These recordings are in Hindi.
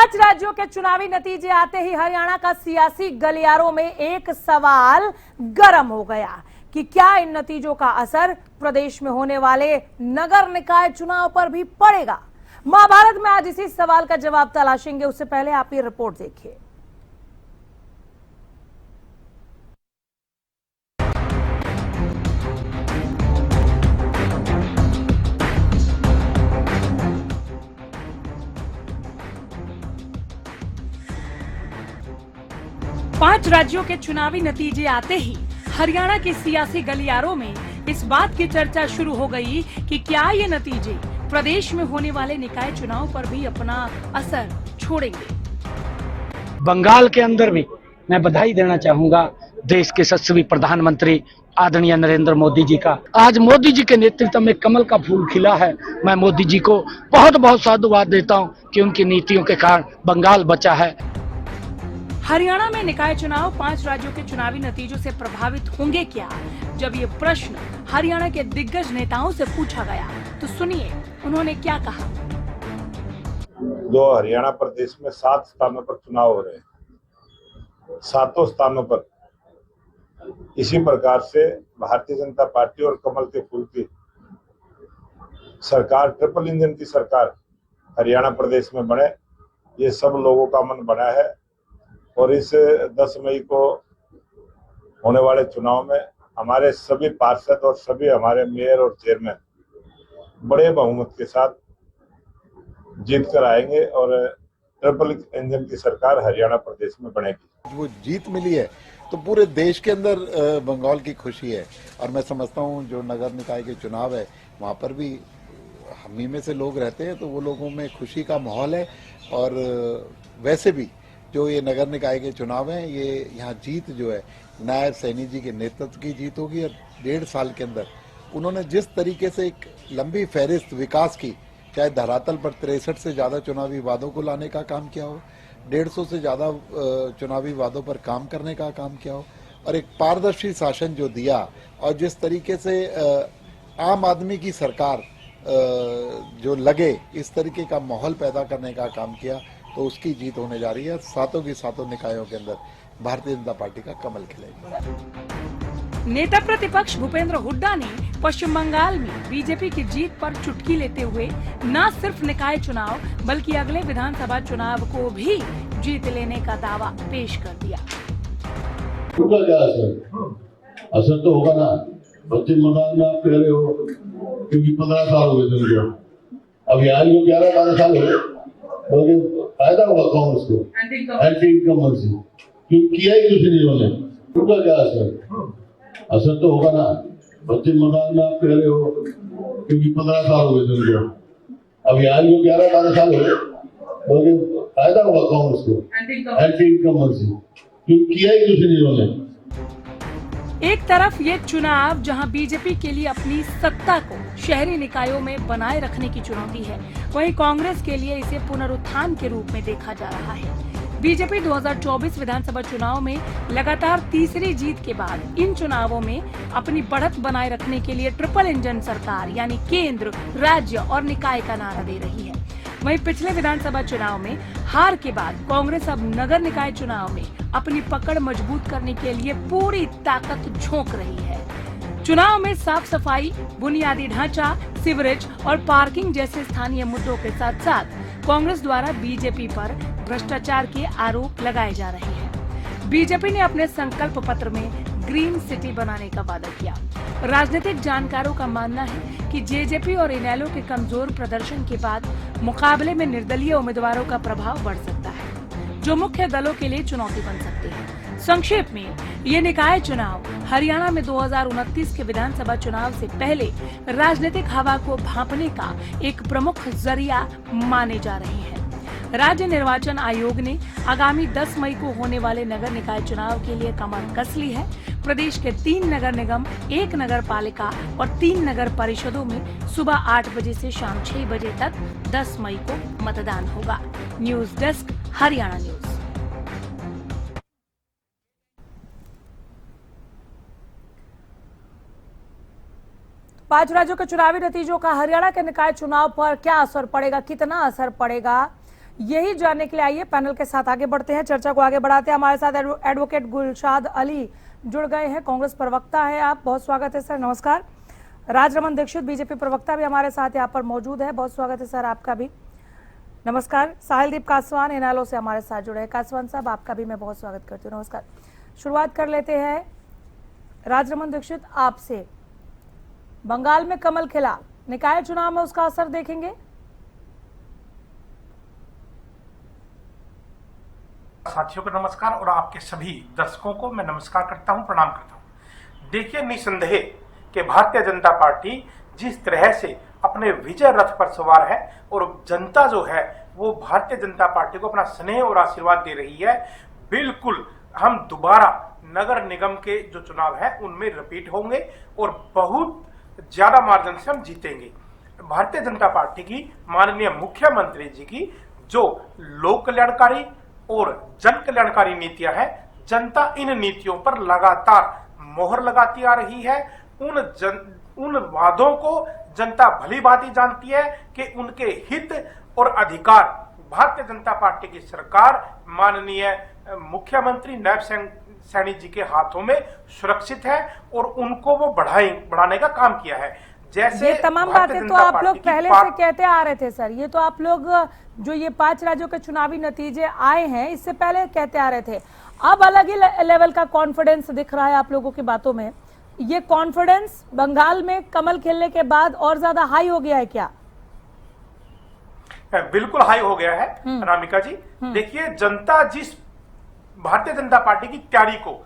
5 राज्यों के चुनावी नतीजे आते ही हरियाणा का सियासी गलियारों में एक सवाल गर्म हो गया कि क्या इन नतीजों का असर प्रदेश में होने वाले नगर निकाय चुनाव पर भी पड़ेगा। महाभारत में आज इसी सवाल का जवाब तलाशेंगे। उससे पहले आप ये रिपोर्ट देखिए। पांच राज्यों के चुनावी नतीजे आते ही हरियाणा के सियासी गलियारों में इस बात की चर्चा शुरू हो गई कि क्या ये नतीजे प्रदेश में होने वाले निकाय चुनाव पर भी अपना असर छोड़ेंगे। बंगाल के अंदर भी मैं बधाई देना चाहूंगा देश के यशस्वी प्रधानमंत्री आदरणीय नरेंद्र मोदी जी का। आज मोदी जी के नेतृत्व में कमल का फूल खिला है। मैं मोदी जी को बहुत बहुत साधुवाद देता हूं कि उनकी नीतियों के कारण बंगाल बचा है। हरियाणा में निकाय चुनाव 5 राज्यों के चुनावी नतीजों से प्रभावित होंगे क्या? जब ये प्रश्न हरियाणा के दिग्गज नेताओं से पूछा गया तो सुनिए उन्होंने क्या कहा। हरियाणा प्रदेश में 7 स्थानों पर चुनाव हो रहे हैं, 7 स्थानों पर इसी प्रकार से भारतीय जनता पार्टी और कमल के फूल की सरकार, ट्रिपल इंजन की सरकार हरियाणा प्रदेश में बने, ये सब लोगों का मन बना है। और इस 10 मई को होने वाले चुनाव में हमारे सभी पार्षद और सभी हमारे मेयर और चेयरमैन बड़े बहुमत के साथ जीत कर आएंगे और ट्रिपल इंजन की सरकार हरियाणा प्रदेश में बनेगी। वो जीत मिली है तो पूरे देश के अंदर बंगाल की खुशी है। और मैं समझता हूँ जो नगर निकाय के चुनाव है वहाँ पर भी हम ही में से लोग रहते हैं तो वो लोगों में खुशी का माहौल है। और वैसे भी जो ये नगर निकाय के चुनाव हैं ये यहाँ जीत जो है नायब सैनी जी के नेतृत्व की जीत होगी। और 1.5 साल के अंदर उन्होंने जिस तरीके से एक लंबी फहरिस्त विकास की, चाहे धरातल पर 63 से ज्यादा चुनावी वादों को लाने का काम किया हो, 150 से ज्यादा चुनावी वादों पर काम करने का काम किया हो, और एक पारदर्शी शासन जो दिया, और जिस तरीके से आम आदमी की सरकार जो लगे इस तरीके का माहौल पैदा करने का काम किया, तो उसकी जीत होने जा रही है। 7 की 7 निकायों के अंदर भारतीय जनता पार्टी का कमल खिलेगा। नेता प्रतिपक्ष भूपेंद्र हुड्डा ने पश्चिम बंगाल में बीजेपी की जीत पर चुटकी लेते हुए न सिर्फ निकाय चुनाव बल्कि अगले विधानसभा चुनाव को भी जीत लेने का दावा पेश कर दिया। क्या असर तो होगा ना। पश्चिम बंगाल में आप कह रहे हो क्योंकि 15 साल हो गए थे, अब यहाँ 11-12 साल हो गए, बल्कि फायदा होगा कांग्रेस को एंटी इनकम्बेंसी, क्योंकि किया ही कुछ नहीं उन्होंने। उनका क्या असर तो होगा ना। पश्चिम बंगाल में आप कह रहे हो क्योंकि 15 साल हो गए थे उनको, अब यहाँ 11-12 साल हो गए, बल्कि फायदा होगा कांग्रेस को एंटी इनकम्बेंसी, क्योंकि किया ही कुछ नहीं उन्होंने। एक तरफ ये चुनाव जहां बीजेपी के लिए अपनी सत्ता को शहरी निकायों में बनाए रखने की चुनौती है, वहीं कांग्रेस के लिए इसे पुनरुत्थान के रूप में देखा जा रहा है। बीजेपी 2024 विधानसभा चुनाव में लगातार तीसरी जीत के बाद इन चुनावों में अपनी बढ़त बनाए रखने के लिए ट्रिपल इंजन सरकार यानी केंद्र, राज्य और निकाय का नारा दे रही है। वहीं पिछले विधानसभा चुनाव में हार के बाद कांग्रेस अब नगर निकाय चुनाव में अपनी पकड़ मजबूत करने के लिए पूरी ताकत झोंक रही है। चुनाव में साफ सफाई, बुनियादी ढांचा, सीवरेज और पार्किंग जैसे स्थानीय मुद्दों के साथ साथ कांग्रेस द्वारा बीजेपी पर भ्रष्टाचार के आरोप लगाए जा रहे हैं। बीजेपी ने अपने संकल्प पत्र में ग्रीन सिटी बनाने का वादा किया। राजनीतिक जानकारों का मानना है कि जेजेपी और इनेलो के कमजोर प्रदर्शन के बाद मुकाबले में निर्दलीय उम्मीदवारों का प्रभाव बढ़ सकता है, जो मुख्य दलों के लिए चुनौती बन सकती है। संक्षेप में ये निकाय चुनाव हरियाणा में 2029 के विधानसभा चुनाव से पहले राजनीतिक हवा को भांपने का एक प्रमुख जरिया माने जा रहे हैं। राज्य निर्वाचन आयोग ने आगामी 10 मई को होने वाले नगर निकाय चुनाव के लिए कमर कस ली है। प्रदेश के 3 नगर निगम, 1 नगर पालिका और 3 नगर परिषदों में सुबह 8 बजे से शाम 6 बजे तक 10 मई को मतदान होगा। News desk, Haryana news. पांच राज्यों के चुनावी नतीजों का हरियाणा के निकाय चुनाव पर क्या असर पड़ेगा, कितना असर पड़ेगा, यही जानने के लिए आइए पैनल के साथ आगे बढ़ते हैं, चर्चा को आगे बढ़ाते हैं। हमारे साथ एडवोकेट गुलशाद अली जुड़ गए हैं, कांग्रेस प्रवक्ता है आप, बहुत स्वागत है सर। नमस्कार। राजरमन दीक्षित बीजेपी प्रवक्ता भी हमारे साथ यहाँ पर मौजूद है, बहुत स्वागत है सर आपका भी। नमस्कार। साहिलदीप कासवान इनेलो से हमारे साथ जुड़े हैं। कासवान साहब आपका भी मैं बहुत स्वागत करती हूँ। नमस्कार। शुरुआत कर लेते हैं राजरमन दीक्षित आपसे। बंगाल में कमल खिला, निकाय चुनाव में उसका असर देखेंगे? साथियों को नमस्कार और आपके सभी दर्शकों को मैं नमस्कार करता हूं, प्रणाम करता हूं। देखिए, निसंदेह कि भारतीय जनता पार्टी जिस तरह से अपने विजय रथ पर सवार है और जनता जो है वो भारतीय जनता पार्टी को अपना स्नेह और आशीर्वाद दे रही है, बिल्कुल हम दोबारा नगर निगम के जो चुनाव है उनमें रिपीट होंगे और बहुत ज्यादा मार्जिन से हम जीतेंगे। भारतीय जनता पार्टी की माननीय मुख्यमंत्री जी की जो लोक कल्याणकारी और जन कल्याणकारी नीतियां हैं, जनता इन नीतियों पर लगातार मोहर लगाती आ रही है। उन वादों को जनता भली भांति जानती है कि उनके हित और अधिकार भारतीय जनता पार्टी की सरकार माननीय मुख्यमंत्री नायब सैनी जी के हाथों में सुरक्षित है और उनको वो बढ़ाने का काम किया है। जैसे ये तमाम बातें तो आप लोग पहले से कहते आ रहे थे सर, ये तो आप लोग जो ये 5 राज्यों के चुनावी नतीजे आए हैं इससे पहले कहते आ रहे थे। अब अलग ही लेवल का कॉन्फिडेंस दिख रहा है आप लोगों की बातों में। ये कॉन्फिडेंस बंगाल में कमल खेलने के बाद और ज्यादा हाई हो गया है क्या? बिल्कुल हाई हो गया है अनामिका जी। देखिए, जनता जिस भारतीय जनता पार्टी की तैयारी को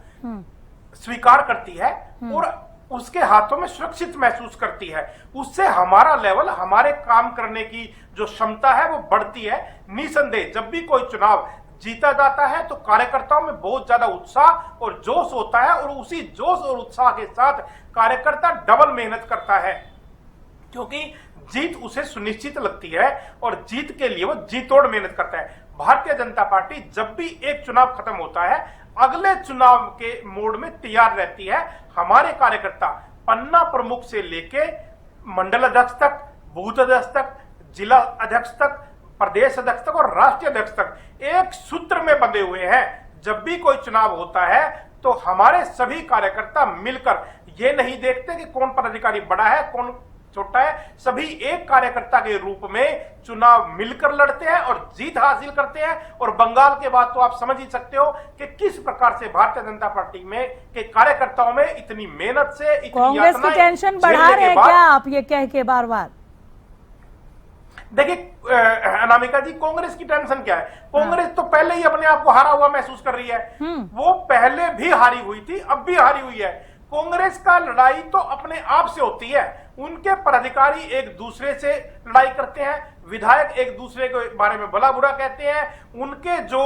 स्वीकार करती है और उसके हाथों में सुरक्षित महसूस करती है, उससे हमारा लेवल, हमारे काम करने की जो क्षमता है वो बढ़ती है। निसंदेह जब भी कोई चुनाव जीता जाता है तो कार्यकर्ताओं में बहुत ज्यादा उत्साह और जोश होता है और उसी जोश और उत्साह के साथ कार्यकर्ता डबल मेहनत करता है, क्योंकि जीत उसे सुनिश्चित लगती है और जीत के लिए वो जी तोड़ मेहनत करता है। भारतीय जनता पार्टी जब भी एक चुनाव खत्म होता है अगले चुनाव के मोड में तैयार रहती है। हमारे कार्यकर्ता पन्ना प्रमुख से लेके मंडल अध्यक्ष तक, बूथ अध्यक्ष तक, जिला अध्यक्ष तक, प्रदेश अध्यक्ष तक और राष्ट्रीय अध्यक्ष तक एक सूत्र में बंधे हुए हैं। जब भी कोई चुनाव होता है तो हमारे सभी कार्यकर्ता मिलकर ये नहीं देखते कि कौन पदाधिकारी बड़ा है कौन छोटा है, सभी एक कार्यकर्ता के रूप में चुनाव मिलकर लड़ते हैं और जीत हासिल करते हैं। और बंगाल के बाद तो आप समझ ही सकते हो कि किस प्रकार से भारतीय जनता पार्टी में के कार्यकर्ताओं में इतनी मेहनत से, इतनी कांग्रेस की टेंशन बढ़ा रहे हैं क्या आप ये कह के बार बार? देखिए अनामिका जी, कांग्रेस की टेंशन क्या है? कांग्रेस तो पहले ही अपने आप को हारा हुआ महसूस कर रही है। वो पहले भी हारी हुई थी, अब भी हारी हुई है। कांग्रेस का लड़ाई तो अपने आप से होती है। उनके पदाधिकारी एक दूसरे से लड़ाई करते हैं, विधायक एक दूसरे के बारे में भला बुरा कहते हैं। उनके जो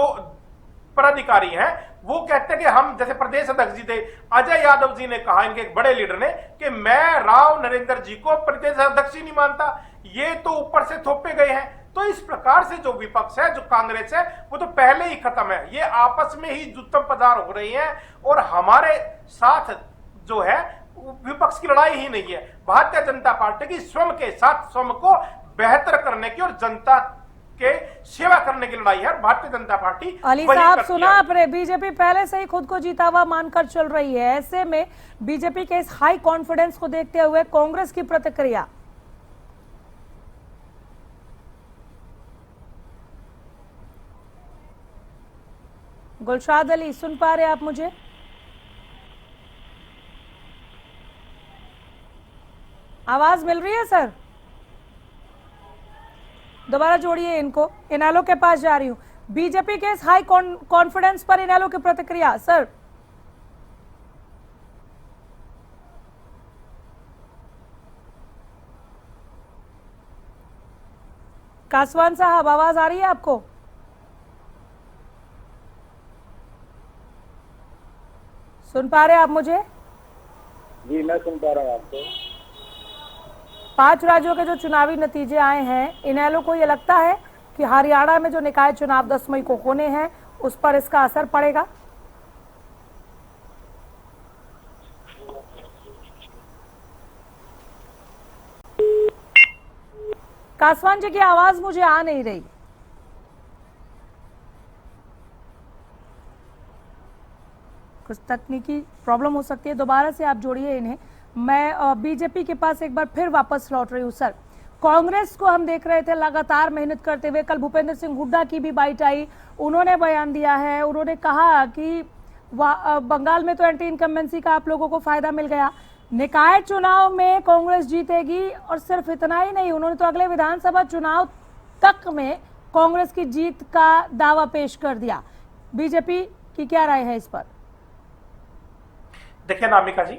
पदाधिकारी हैं वो कहते हैं कि हम, जैसे प्रदेश अध्यक्ष जी थे अजय यादव जी ने कहा, इनके एक बड़े लीडर ने, कि मैं राव नरेंद्र जी को प्रदेश अध्यक्ष ही नहीं मानता, ये तो ऊपर से थोपे गए हैं। तो इस प्रकार से जो विपक्ष है, जो कांग्रेस है, वो तो पहले ही खत्म है। ये आपस में ही जुत्तम पजार हो रही है और हमारे साथ जो है विपक्ष की लड़ाई ही नहीं है। भारतीय जनता पार्टी की स्वयं के साथ स्वयं को बेहतर करने की और जनता के सेवा करने की लड़ाई है। भारतीय जनता पार्टी अली साहब, सुना आपने, बीजेपी पहले से ही खुद को जीता हुआ मानकर चल रही है। ऐसे में बीजेपी के इस हाई कॉन्फिडेंस को देखते हुए कांग्रेस की प्रतिक्रिया? गुलशाद अली, सुन पा रहे आप मुझे? आवाज मिल रही है सर? दोबारा जोड़िए इनको। इनेलो के पास जा रही हूं। बीजेपी के इस हाई कॉन्फिडेंस पर इनेलो की प्रतिक्रिया सर? कासवान साहब, आवाज आ रही है आपको? सुन पा रहे हैं आप मुझे? जी, मैं सुन पा रहा हूँ आपको। 5 राज्यों के जो चुनावी नतीजे आए हैं, इनेलो को ये लगता है कि हरियाणा में जो निकाय चुनाव 10 मई को होने हैं उस पर इसका असर पड़ेगा? कासवान जी की आवाज मुझे आ नहीं रही। कुछ तकनीकी प्रॉब्लम हो सकती है, दोबारा से आप जोड़िए इन्हें। मैं बीजेपी के पास एक बार फिर वापस लौट रही हूँ। सर, कांग्रेस को हम देख रहे थे लगातार मेहनत करते हुए, कल भूपेंद्र सिंह हुड्डा की भी बाइट आई, उन्होंने बयान दिया है, उन्होंने कहा कि बंगाल में तो एंटी इनकम्बेंसी का आप लोगों को फायदा मिल गया, निकाय चुनाव में कांग्रेस जीतेगी, और सिर्फ इतना ही नहीं, उन्होंने तो अगले विधानसभा चुनाव तक में कांग्रेस की जीत का दावा पेश कर दिया। बीजेपी की क्या राय है इस पर? देखिए नामिका जी,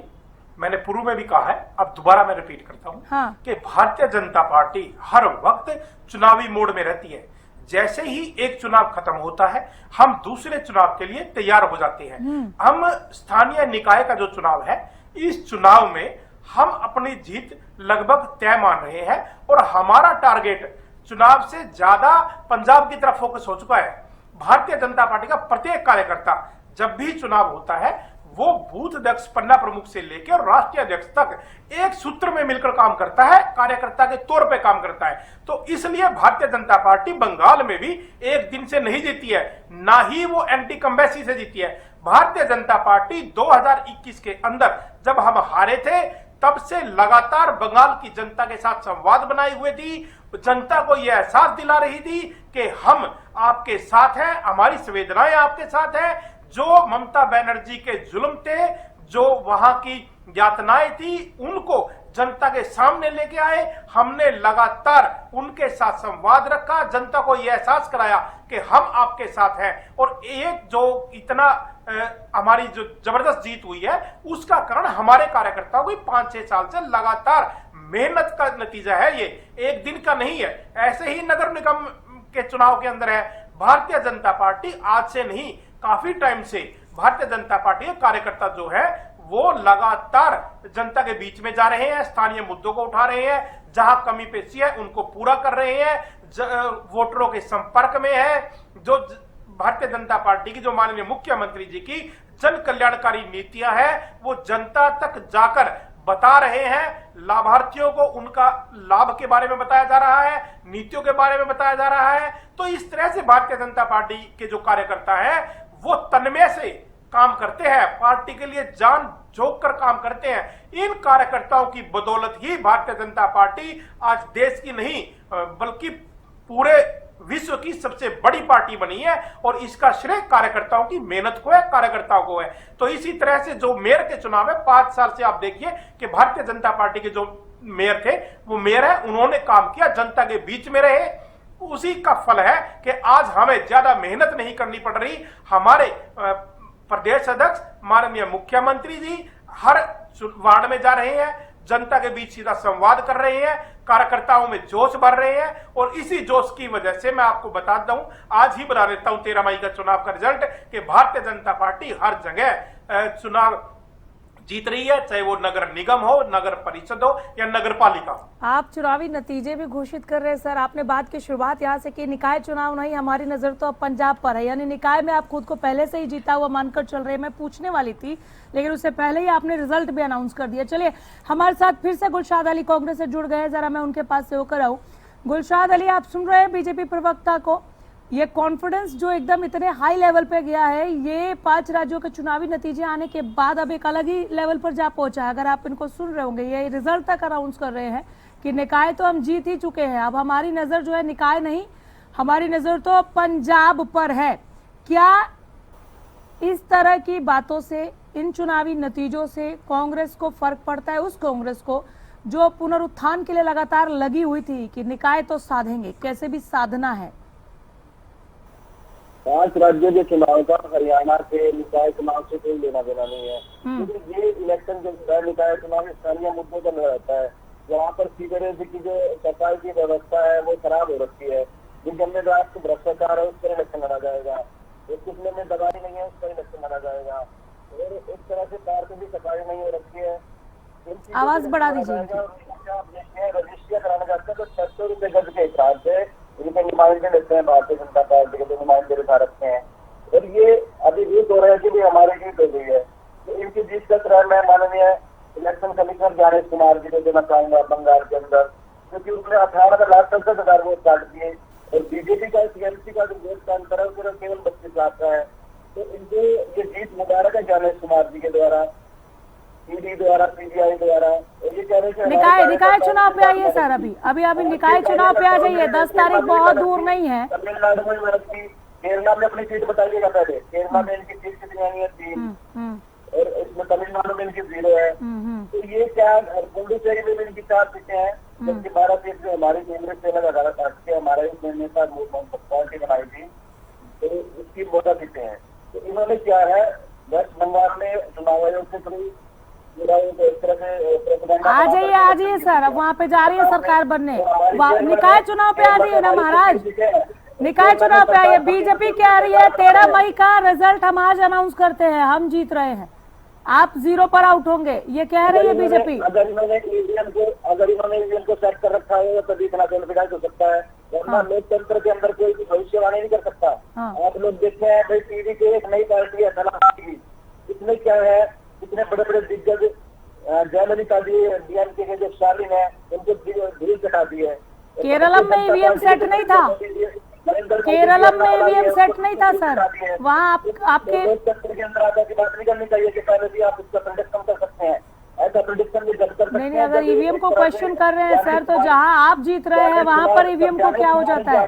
मैंने पूर्व में भी कहा है, अब दोबारा मैं रिपीट करता हूं। हाँ। कि भारतीय जनता पार्टी हर वक्त चुनावी मोड में रहती है। जैसे ही एक चुनाव खत्म होता है, हम दूसरे चुनाव के लिए तैयार हो जाते हैं। हम स्थानीय निकाय का जो चुनाव है, इस चुनाव में हम अपनी जीत लगभग तय मान रहे हैं, और हमारा टारगेट चुनाव से ज्यादा पंजाब की तरफ फोकस हो चुका है। भारतीय जनता पार्टी का प्रत्येक कार्यकर्ता जब भी चुनाव होता है, वो बूथ अध्यक्ष, पन्ना प्रमुख से लेकर राष्ट्रीय अध्यक्ष तक एक सूत्र में मिलकर काम करता है, कार्यकर्ता के तौर पे काम करता है। तो इसलिए भारतीय जनता पार्टी बंगाल में भी एक दिन से नहीं जीती है, ना ही वो एंटी कंबेंसी से जीती है। भारतीय जनता पार्टी 2021 के अंदर जब हम हारे थे, तब से लगातार बंगाल की जनता के साथ संवाद बनाए हुए थी, जनता को यह एहसास दिला रही थी कि हम आपके साथ हैं, हमारी संवेदनाएं आपके साथ हैं। जो ममता बनर्जी के जुल्म थे, जो वहां की यातनाएं थी, उनको जनता के सामने लेके आए। हमने लगातार उनके साथ संवाद रखा, जनता को यह एहसास कराया कि हम आपके साथ हैं। और एक जो इतना हमारी जो जबरदस्त जीत हुई है, उसका कारण हमारे कार्यकर्ताओं की 5-6 साल से लगातार मेहनत का नतीजा है। ये एक दिन का नहीं है। ऐसे ही नगर निगम के चुनाव के अंदर है, भारतीय जनता पार्टी आज से नहीं, काफी टाइम से भारतीय जनता पार्टी के कार्यकर्ता जो है, वो लगातार जनता के बीच में जा रहे हैं, स्थानीय मुद्दों को उठा रहे हैं, जहां कमी पेशी है उनको पूरा कर रहे हैं, वोटरों के संपर्क में है। जो भारतीय जनता पार्टी की, जो माननीय मुख्यमंत्री जी की जन कल्याणकारी नीतियां हैं, वो जनता तक जाकर बता रहे हैं। लाभार्थियों को उनका लाभ के बारे में बताया जा रहा है, नीतियों के बारे में बताया जा रहा है। तो इस तरह से भारतीय जनता पार्टी के जो कार्यकर्ता हैं, वो तन्मय से काम करते हैं, पार्टी के लिए जान झोंक कर काम करते हैं। इन कार्यकर्ताओं की बदौलत ही भारतीय जनता पार्टी आज देश की नहीं, बल्कि पूरे विश्व की सबसे बड़ी पार्टी बनी है, और इसका श्रेय कार्यकर्ताओं की मेहनत को है, कार्यकर्ताओं को है। तो इसी तरह से जो मेयर के चुनाव है, 5 साल से आप देखिए कि भारतीय जनता पार्टी के जो मेयर थे, वो मेयर है, उन्होंने काम किया, जनता के बीच में रहे। उसी का फल है कि आज हमें ज्यादा मेहनत नहीं करनी पड़ रही। हमारे प्रदेश अध्यक्ष माननीय मुख्यमंत्री जी हर वार्ड में जा रहे हैं, जनता के बीच सीधा संवाद कर रहे हैं, कार्यकर्ताओं में जोश भर रहे हैं। और इसी जोश की वजह से मैं आपको बता दूं, आज ही बता देता हूं 13 मई का चुनाव का रिजल्ट, कि भारतीय जनता पार्टी हर जगह चुनाव जीत रही है, चाहे वो नगर निगम हो, नगर परिषद हो या नगर पालिका हो। आप चुनावी नतीजे भी घोषित कर रहे हैं सर। आपने बात की शुरुआत यहाँ से कि निकाय चुनाव नहीं, हमारी नजर तो अब पंजाब पर है, यानी निकाय में आप खुद को पहले से ही जीता हुआ मानकर चल रहे हैं। मैं पूछने वाली थी, लेकिन उससे पहले ही आपने रिजल्ट भी अनाउंस कर दिया। चलिए, हमारे साथ फिर से गुलशाद अली कांग्रेस से जुड़ गए, जरा मैं उनके पास से होकर आऊँ। गुलशाद अली, आप सुन रहे हैं बीजेपी प्रवक्ता को, ये कॉन्फिडेंस जो एकदम इतने हाई लेवल पे गया है, ये 5 राज्यों के चुनावी नतीजे आने के बाद अब एक अलग ही लेवल पर जा पहुंचा है। अगर आप इनको सुन रहे होंगे, ये रिजल्ट तक अनाउंस कर रहे हैं कि निकाय तो हम जीत ही चुके हैं, अब हमारी नजर जो है निकाय नहीं, हमारी नजर तो पंजाब पर है। क्या इस तरह की बातों से, इन चुनावी नतीजों से कांग्रेस को फर्क पड़ता है, उस कांग्रेस को जो पुनरुत्थान के लिए लगातार लगी हुई थी कि निकाय तो साधेंगे, कैसे भी साधना है? 5 राज्यों के चुनाव का हरियाणा के निकाय चुनाव से कोई लेना देना नहीं है, क्योंकि ये इलेक्शन जो होता है, निकाय चुनाव स्थानीय मुद्दों पर रहता है। जहाँ पर सीवरेज की जो सफाई की व्यवस्था है वो खराब हो रखी है, जिन जिम्मेदार भ्रष्टाचार है उस पर इलेक्शन लड़ा जाएगा, एक किस्म में दवाई नहीं है उस पर इलेक्शन लड़ा जाएगा, और एक तरह से कार की भी सफाई नहीं हो रखी है। आवाज बढ़ा दीजिए। रजिस्ट्री कराना चाहते हैं तो 600 रुपए गज के हिसाब से इनके नुमाइंदे लेते हैं, भारतीय जनता पार्टी के जो नुमाइंदे बिठा रखते हैं। और ये अभी जीत हो रहा है कि भी हमारी जीत हो गई है, तो इनकी जीत का श्रेय मैं माननीय इलेक्शन कमिश्नर ज्ञानेश कुमार जी को देना चाहूंगा बंगाल के अंदर, क्योंकि उन्होंने 18,67,000 वोट काट दिए, और बीजेपी का टीएमसी का जो वोट का अंतर है वो केवल 25 लाख का है। तो इनको ये जीत मुबारक है ज्ञानेश कुमार जी के द्वारा, ईडी द्वारा, सीबीआई द्वारा। और ये कह रहे हैं निकाय चुनाव पे आइए सर, अभी निकाय चुनाव पे आ जाइए, 10 तारीख बहुत दूर नहीं है। तमिलनाडु में की, केरला में अपनी सीट बताइएगा पहले, केरला में इनकी सीट कितनी आई है? 3, और इसमें तमिलनाडु में इनकी 0 है। तो ये क्या, पुडुचेरी में इनकी 4 सीटें हैं, जबकि 12 सीट से हमारी कांग्रेस से लगा के हमारा नेता पार्टी बनाई थी, तो उसकी 14 सीटें हैं। तो इन्होंने क्या है, वेस्ट बंगाल में चुनाव आयोग के थ्रू आ जाइए सर, अब वहाँ पे जा रही है सरकार बनने, निकाय चुनाव पे आ जाइए ना महाराज, निकाय चुनाव पे आइए। बीजेपी कह रही है 13 मई का रिजल्ट हम आज अनाउंस करते हैं, हम जीत रहे हैं, आप 0 पर आउट होंगे, ये कह रही है बीजेपी। अगर इन्होंने ईवीएम को सेट कर रखा है तभी इतना क्वालिफाई हो सकता है, वरना लोकतंत्र के अंदर कोई भविष्यवाणी नहीं कर सकता। आप लोग देखते हैं भाई, टीवी की एक नई पार्टी है की, इसमें क्या है, इतने बड़े बड़े दिग्गज जयललिता जी, डीएमके के जो स्टालिन है, उनको धूल चटा दी है। केरलम में ईवीएम सेट नहीं था, केरलम में ईवीएम सेट नहीं था सर, वहाँ आपके लोकतंत्र के अंदर आगे की बात नहीं करनी चाहिए कि पहले भी आप इसका प्रेडिक्शन कर सकते हैं, ऐसा प्रेडिक्शन भी कर सकते हैं। नहीं, अगर ईवीएम को क्वेश्चन कर रहे हैं सर, तो जहाँ आप जीत रहे हैं वहाँ पर ईवीएम को क्या हो जाता है?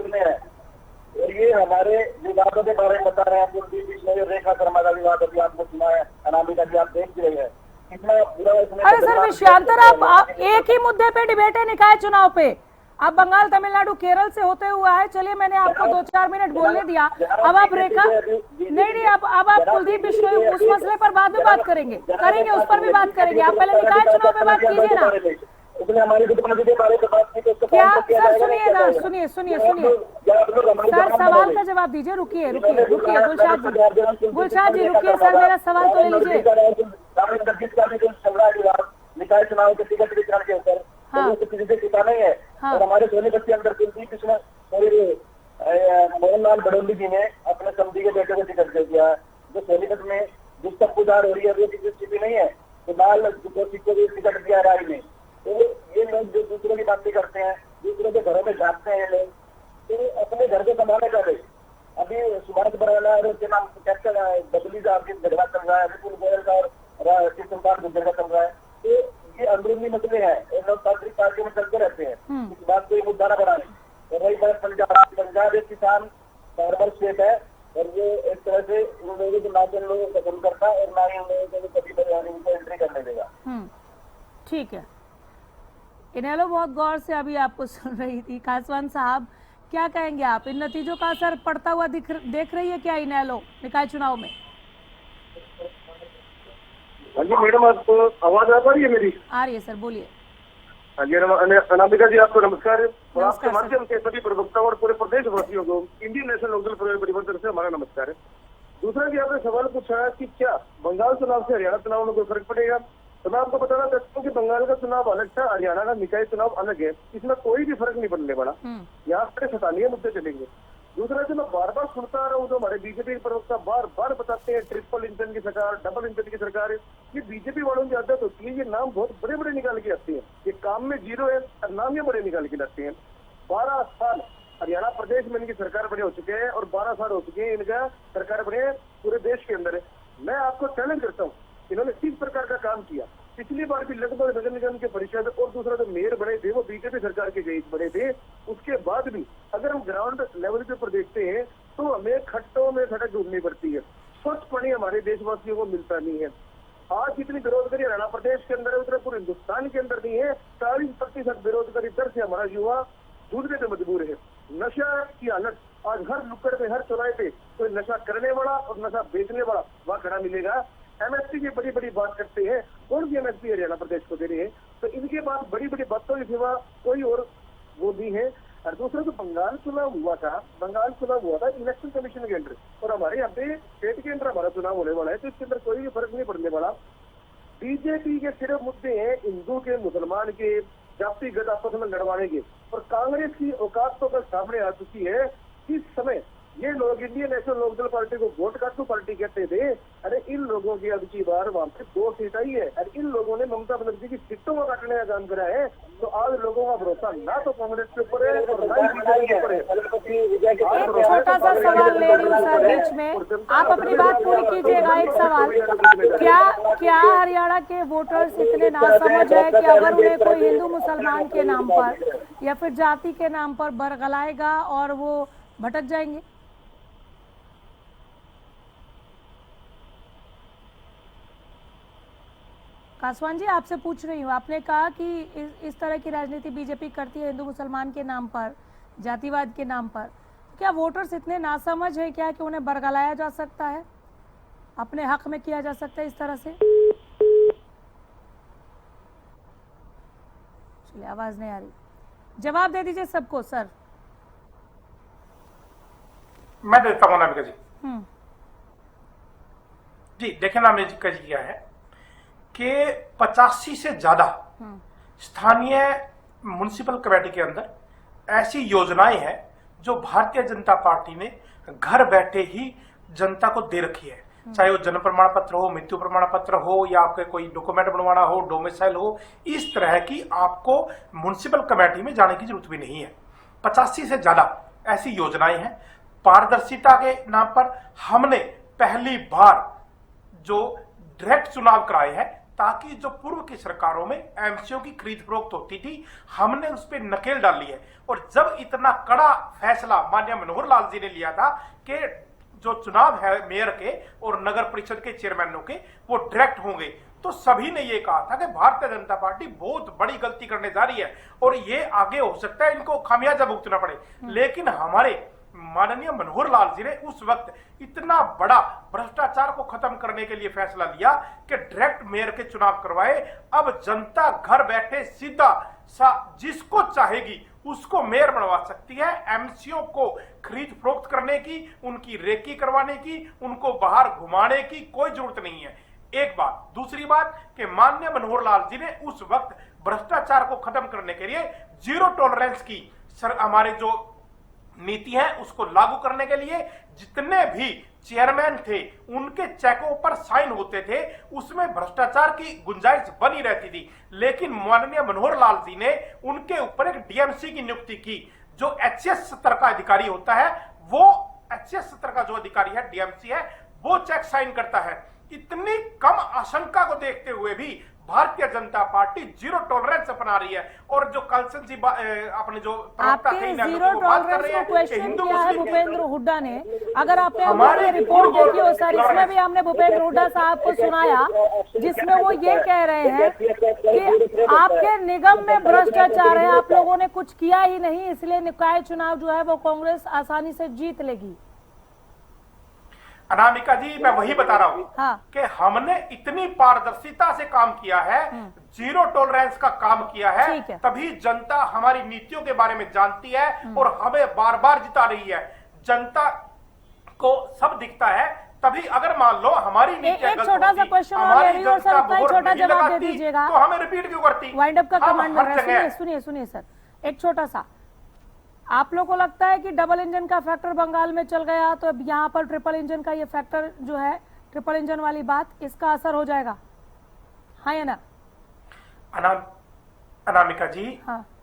और ये हमारे विवादों के बारे में बता रहे हैं, बीच में रेखा शर्मा का विवाद अभी आपने सुना है, अनामिका जी आप देख रहे हैं कितना बुरा इसमें। अरे सर विषयांतर, आप एक ही मुद्दे पे डिबेट है निकाय चुनाव पे, आप बंगाल, तमिलनाडु, केरल से होते हुआ है, चलिए मैंने आपको 2-4 मिनट बोलने दिया, अब आप रेखा नहीं, अब आप कुलदीप बिश्नोई उस मसले पर बाद में बात करेंगे, उस पर भी बात करेंगे, आप पहले निकाय चुनाव पे बात कीजिए ना। क्या सर, सुनिए सर, सवाल का जवाब दीजिए, रुकिए गुलशाद जी रुकिए सर, मेरा सवाल तो ले लीजिए। निकाय चुनाव के टिकट वितरण के ऊपर किसी से टिका नहीं है, और हमारे सोनीपत के अंदर कुलदीप मोहनलाल बडोली जी ने अपने समधी के बेटे को टिकट दे दिया, जो सोनीपत में जिस तक पुजार हो रही है वो किसी स्थिति नहीं है, तो लाल को टिकट दिया राय में। तो ये लोग जो दूसरों की बातें करते हैं, दूसरों के घरों में झाँकते हैं लोग, तो अपने घर को संभालने का भाई। अभी सुभाष बराला और उसके नाम कैप्टन बदली का आपकी झगड़ा चल रहा है, विपुल गोयल का और कृष्णकांत गुर्जर का चल रहा है, तो ये अंदरूनी मसले हैं, लोकतांत्रिक पार्टियों में चलते रहते हैं, इस बात को मुद्दा न बनाने। और वही बात पंजाब एक किसान बार स्टेट है, और वो एक तरह से उन लोगों को ना तो लोगों को कबूल करता और ना ही उन लोगों को कभी उनको एंट्री करने देगा। ठीक है, इनेलो बहुत गौर से अभी आपको सुन रही थी। कासवान साहब, क्या कहेंगे आप, इन नतीजों का असर पड़ता हुआ देख रही है क्या इनेलो निकाय चुनाव में? हाँ जी मैडम, आपको आवाज आ पा रही है मेरी? आ रही है सर, बोलिए। हाँ जी अनामिका जी, आपको नमस्कार। और आपके माध्यम से सभी प्रवक्ताओं और पूरे प्रदेशवासियों को इंडियन नेशनल लोकदल परिवर्तन से हमारा नमस्कार है। दूसरा कि आपने सवाल पूछा कि क्या बंगाल चुनाव से हरियाणा चुनाव में कोई फर्क पड़ेगा, तो मैं आपको बताना चाहता हूँ कि बंगाल का चुनाव अलग था, हरियाणा का निकाय चुनाव अलग है, इसमें कोई भी फर्क नहीं पड़ने वाला। यहाँ पे सतानीय मुद्दे चलेंगे। दूसरा जो मैं बार बार सुनता आ रहा हूँ, जो हमारे बीजेपी के प्रवक्ता बार बार बताते हैं, ट्रिपल इंजन की सरकार, डबल इंजन की सरकार है, ये बीजेपी वालों की आदत होती है, ये नाम बहुत बड़े बड़े निकाल के आते हैं, ये काम में 0 है और नाम ये बड़े निकाल के लाते हैं। 12 साल हरियाणा प्रदेश में इनकी सरकार बने हो चुके हैं और 12 साल हो चुके हैं इनका सरकार बने पूरे देश के अंदर है। मैं आपको चैलेंज करता हूँ, इन्होंने किस प्रकार का काम किया। पिछली बार भी लगभग नगर निगम के परिषद और दूसरा जो मेयर बने थे वो बीजेपी सरकार के गई बने थे, उसके बाद भी अगर हम ग्राउंड लेवल के ऊपर देखते हैं तो हमें खट्टों में सड़क ढूंढनी पड़ती है, स्वच्छ पानी हमारे देशवासियों को मिलता नहीं है। आज जितनी बेरोजगारी हरियाणा प्रदेश के अंदर है उतना पूरे हिंदुस्तान के अंदर नहीं है। 40% बेरोजगारी दर से हमारा युवा जूझने पे मजबूर है। नशा की हालत आज हर नुक्कड़ पे, हर चौराहे पे कोई नशा करने वाला और नशा बेचने वाला वहाँ खड़ा मिलेगा। एमएसपी की बड़ी बड़ी बात करते हैं, कौन सी एमएसपी हरियाणा प्रदेश को दे रही है, तो इनके पास बड़ी बड़ी बातों के सिवा कोई और वो नहीं है। और दूसरा जो बंगाल चुनाव हुआ था इलेक्शन कमीशन के अंदर, और हमारे यहाँ पे स्टेट के अंदर हमारा चुनाव होने वाला है, तो इसके अंदर कोई भी फर्क नहीं पड़ने वाला। बीजेपी के सिर्फ मुद्दे हैं हिंदू के, मुसलमान के, जातिगत आपस में लड़वाने के, और कांग्रेस की औकात तो कल सामने आ चुकी है। इस समय ये लोग इंडियन नेशनल लोकदल पार्टी को वोट काटू पार्टी कहते थे। अरे इन लोगों की अब की बार वहां पे 2 सीट आई है, अरे इन लोगों ने ममता बनर्जी की सीटों को काटने का काम करा है। तो आज लोगों का भरोसा ना तो कांग्रेस के ऊपर है और ना ही बीजेपी के ऊपर है। एक छोटा सा सवाल ले रही हूँ सर बीच में, आप अपनी बात पूरी कीजिएगा। एक सवाल, क्या हरियाणा के वोटर्स इतने नासमझ है कि अगर उन्हें कोई हिंदू मुसलमान के नाम पर या फिर जाति के नाम पर बरगलाएगा और वो भटक जाएंगे? कासवान जी, आपसे पूछ रही हूँ, आपने कहा कि इस तरह की राजनीति बीजेपी करती है हिंदू मुसलमान के नाम पर, जातिवाद के नाम पर। क्या वोटर्स इतने नासमझ है क्या कि उन्हें बरगलाया जा सकता है, अपने हक में किया जा सकता है इस तरह से? चलिए, आवाज नहीं आ रही, जवाब दे दीजिए सबको सर। मैं देता हूँ नामिका जी। जी देखिए नामिका जी, क्या है कि 85 से ज्यादा स्थानीय म्युनिसिपल कमेटी के अंदर ऐसी योजनाएं हैं जो भारतीय जनता पार्टी ने घर बैठे ही जनता को दे रखी है। चाहे वो जन्म प्रमाण पत्र हो, मृत्यु प्रमाण पत्र हो, या आपके कोई डॉक्यूमेंट बनवाना हो, डोमिसाइल हो, इस तरह की आपको म्युनिसिपल कमेटी में जाने की जरूरत भी नहीं है। 85 से ज्यादा ऐसी योजनाएं हैं। पारदर्शिता के नाम पर हमने पहली बार जो डायरेक्ट चुनाव कराए हैं, ताकि जो पूर्व की सरकारों में एमसीओ की खरीद फरोख्त होती थी, हमने उस पर नकेल डाली है। और जब इतना कड़ा फैसला माननीय मनोहर लाल जी ने लिया था कि जो चुनाव है मेयर के और नगर परिषद के चेयरमैनों के वो डायरेक्ट होंगे, तो सभी ने ये कहा था कि भारतीय जनता पार्टी बहुत बड़ी गलती करने जा रही है और ये आगे हो सकता है इनको खामियाजा भुगतना पड़े। लेकिन हमारे माननीय मनोहर लाल जी ने उस वक्त इतना बड़ा भ्रष्टाचार को खत्म करने के लिए फैसला लिया कि डायरेक्ट मेयर के चुनाव करवाए। अब जनता घर बैठे सीधा जिसको चाहेगी उसको मेयर बनवा सकती है। एमसीओ को खरीद फरोख्त करने की, उनकी रेकी करवाने की, उनको बाहर घुमाने की कोई जरूरत नहीं है। एक बात। दूसरी बात कि माननीय मनोहर लाल जी ने उस वक्त भ्रष्टाचार को खत्म करने के लिए जीरो टॉलरेंस की हमारे जो नीति है उसको लागू करने के लिए जितने भी चेयरमैन थे उनके चेकों पर साइन होते थे, उसमें भ्रष्टाचार की गुंजाइश बनी रहती थी। लेकिन माननीय मनोहर लाल जी ने उनके ऊपर एक डीएमसी की नियुक्ति की। जो एचएस स्तर का अधिकारी होता है, वो एचएस स्तर का जो अधिकारी है, डीएमसी है, वो चेक साइन करता है। इतनी कम आशंका को देखते हुए भी Bharatiya Janata party zero tolerance अपना रही है। और जो कलसन जी अपने जो आपके जीरो टॉलरेंस को क्वेश्चन किया है भूपेंद्र हुड्डा ने। अगर आपने हमारी रिपोर्ट देखी हो सर, इसमें भी हमने भूपेंद्र हुड्डा साहब को सुनाया, जिसमें वो ये कह रहे हैं कि आपके निगम में भ्रष्टाचार है, आप लोगों ने कुछ किया ही नहीं, इसलिए निकाय चुनाव जो है वो कांग्रेस आसानी से जीत लेगी। अनामिका जी, मैं वही बता रहा हूँ कि हमने इतनी पारदर्शिता से काम किया है, जीरो टॉलरेंस का काम किया है, तभी जनता हमारी नीतियों के बारे में जानती है और हमें बार बार जिता रही है। जनता को सब दिखता है। तभी अगर मान लो हमारी नीतियां एक छोटा सा क्वेश्चन और ले रही हूं सर, उसका एक छोटा जवाब दे दीजिएगा, तो हमें रिपीट क्यों करती? वाइंड अप का कमांड कर रहा है। सुनिए सर, एक छोटा सा, आप लोगों को लगता है कि डबल इंजन का फैक्टर बंगाल में चल गया, तो अब यहाँ पर ट्रिपल इंजन का ये फैक्टर जो है, ट्रिपल इंजन वाली बात, इसका असर हो जाएगा, हाँ या ना? अनामिका जी,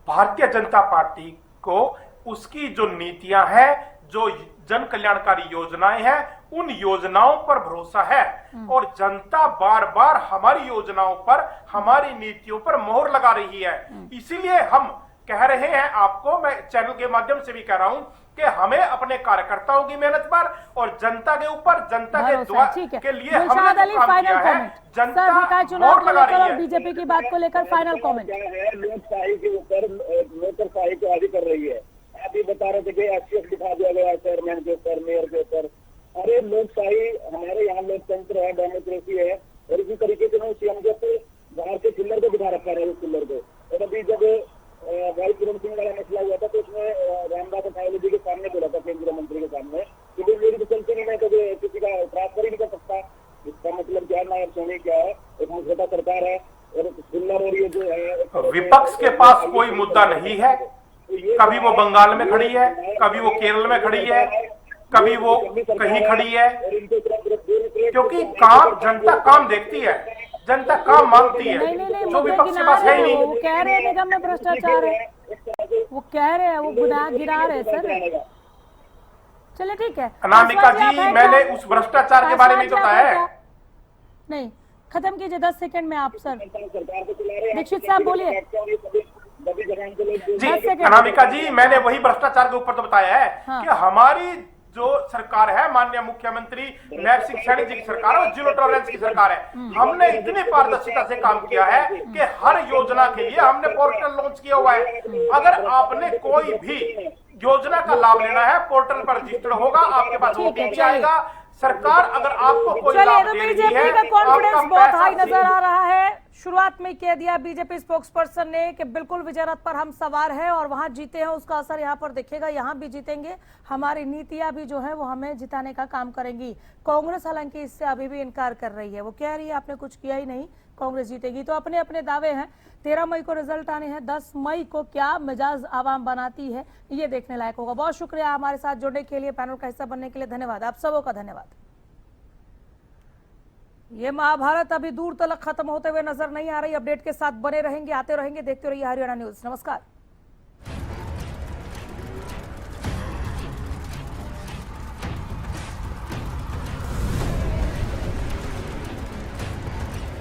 भारतीय जनता पार्टी को उसकी जो नीतियां हैं, जो जन कल्याणकारी योजनाएं हैं, उन योजनाओं पर भरोसा है और जनता बार बार हमारी योजनाओं पर, हमारी नीतियों पर मोहर लगा रही है। इसीलिए हम कह रहे हैं आपको, मैं चैनल के माध्यम से भी कह रहा हूं कि हमें अपने कार्यकर्ताओं की मेहनत पर और जनता के ऊपर, जनता के दुआ के लिए हमने अली फाइनल कमेंट। जनता निकाय चुनाव को लेकर और बीजेपी की बात को लेकर फाइनल कमेंट। लोकशाही के ऊपर नौकरशाही को आगे कर रही है। आप ये बता रहे थे कि एचसीएफ दिखा दिया गया चेयरमैन के ऊपर, मेयर के ऊपर। अरे लोकशाही, हमारे यहाँ लोकतंत्र है, डेमोक्रेसी है, और इसी तरीके से सीएम के ऊपर बाहर के चिल्लर को दिखा रखा है, उस चिल्लर को। और अभी जब भाई पूरन सिंह वाला मसला हुआ था तो उसमें रामदास अठावले जी के सामने बोला था, केंद्रीय मंत्री के सामने, कि मेरी तो चलती नहीं, मैं तो किसी का ट्रांसफर ही नहीं कर सकता। इसका मतलब क्या, नायब सोनी क्या है, एक मुझे सरकार है और चिल्लर, और ये जो है विपक्ष के पास कोई मुद्दा नहीं है। कभी वो बंगाल में खड़ी है, कभी वो केरल में खड़ी है, कभी वो कहीं खड़ी है, क्योंकि काम जनता काम देखती है, जनता काम मांगती है। नहीं, जो मुद्दे विपक्ष के गिना पास है रहे ही हैं, नहीं। वो कह रहे हैं निगम में भ्रष्टाचार है, वो कह रहे हैं, वो गुनाह गिरा रहे हैं सर। चलिए ठीक है अनामिका पासवान जी, आप हैं मैंने क्या? उस भ्रष्टाचार के बारे में जो पासवान बताया आप हैं है, क्या? नहीं, खत्म कीजिए 10 सेकंड में आप सर। दीक्षित साहब बोलिए। जी 10 सेकंड। अनामिका जी, मैंने वही भ्रष्टाचार के ऊपर तो बताया है हाँ। कि हमारी जो सरकार है, माननीय मुख्यमंत्री नायब सिंह सैनी जी की सरकार है, जीरो टॉलरेंस की सरकार है। हमने इतनी पारदर्शिता से काम किया है कि हर योजना के लिए हमने पोर्टल लॉन्च किया हुआ है। अगर आपने कोई भी योजना का लाभ लेना है, पोर्टल पर रजिस्टर होगा, आपके पास ठीक है, OTP चलिए। आएगा। सरकार अगर आपको कोई चलिए लाभ तो दे रही बीजेपी है, का कॉन्फिडेंस आपका बहुत पैसा हाई नजर सीधे- आ रहा है। शुरुआत में कह दिया बीजेपी स्पोक्सपर्सन ने कि बिल्कुल विजय रथ पर हम सवार हैं और वहां जीते हैं, उसका असर यहां पर दिखेगा, यहां भी जीतेंगे, हमारी नीतियां भी जो है वो हमें जिताने का काम करेंगी। कांग्रेस हालांकि इससे अभी भी इनकार कर रही है, वो कह रही है आपने कुछ किया ही नहीं, कांग्रेस जीतेगी। तो अपने अपने दावे हैं। 13 मई को रिजल्ट आने हैं, 10 मई को क्या मिजाज आवाम बनाती है ये देखने लायक होगा। बहुत शुक्रिया हमारे साथ जुड़ने के लिए, पैनल का हिस्सा बनने के लिए धन्यवाद, आप सबों का धन्यवाद। ये महाभारत अभी दूर तलक खत्म होते हुए नजर नहीं आ रही। अपडेट के साथ बने रहेंगे, आते रहेंगे, देखते रहिए हरियाणा न्यूज। नमस्कार।